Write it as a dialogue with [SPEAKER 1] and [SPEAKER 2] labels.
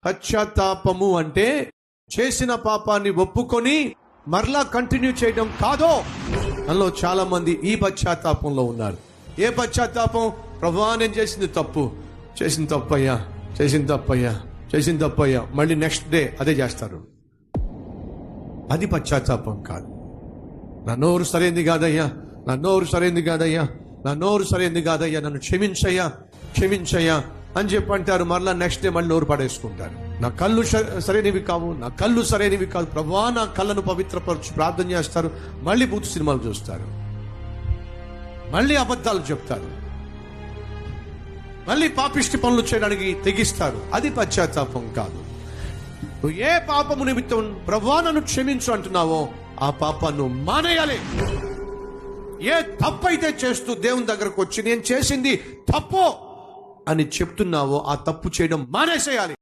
[SPEAKER 1] పశ్చాత్తాపము అంటే చేసిన పాపాన్ని ఒప్పుకొని మరలా కంటిన్యూ చేయడం కాదో. అందులో చాలా మంది ఈ పశ్చాత్తాపంలో ఉన్నారు. ఏ పశ్చాత్తాపం? ప్రభువా నేను చేసిన తప్పయ్యా మళ్ళీ నెక్స్ట్ డే అదే చేస్తారు. అది పశ్చాత్తాపం కాదు. నా నోరు సరైంది కాదయ్యా, నన్ను క్షమించయ్యా అని చెప్పి అంటారు. మరలా నెక్స్ట్ డే మళ్ళీ నోరు పడేసుకుంటారు. నా కళ్ళు సరైనవి కాదు ప్రభువా నా కళ్ళను పవిత్రపరచు ప్రార్థన చేస్తారు. మళ్ళీ బూతు సినిమాలు చూస్తారు, మళ్ళీ అబద్ధాలు చెప్తారు, మళ్ళీ పాపిష్టి పనులు చేయడానికి తెగిస్తారు. అది పశ్చాత్తాపం కాదు. నువ్వు ఏ పాపము నిమిత్తం ప్రభువా నన్ను క్షమించు అంటున్నావో ఆ పాపాన్ని మానేయాలి. ఏ తప్పైతే చేస్తూ దేవుని దగ్గరకు వచ్చి నేను చేసింది తప్పు అని చెప్తున్నావో ఆ తప్పు చేయడం మానేసేయాలి.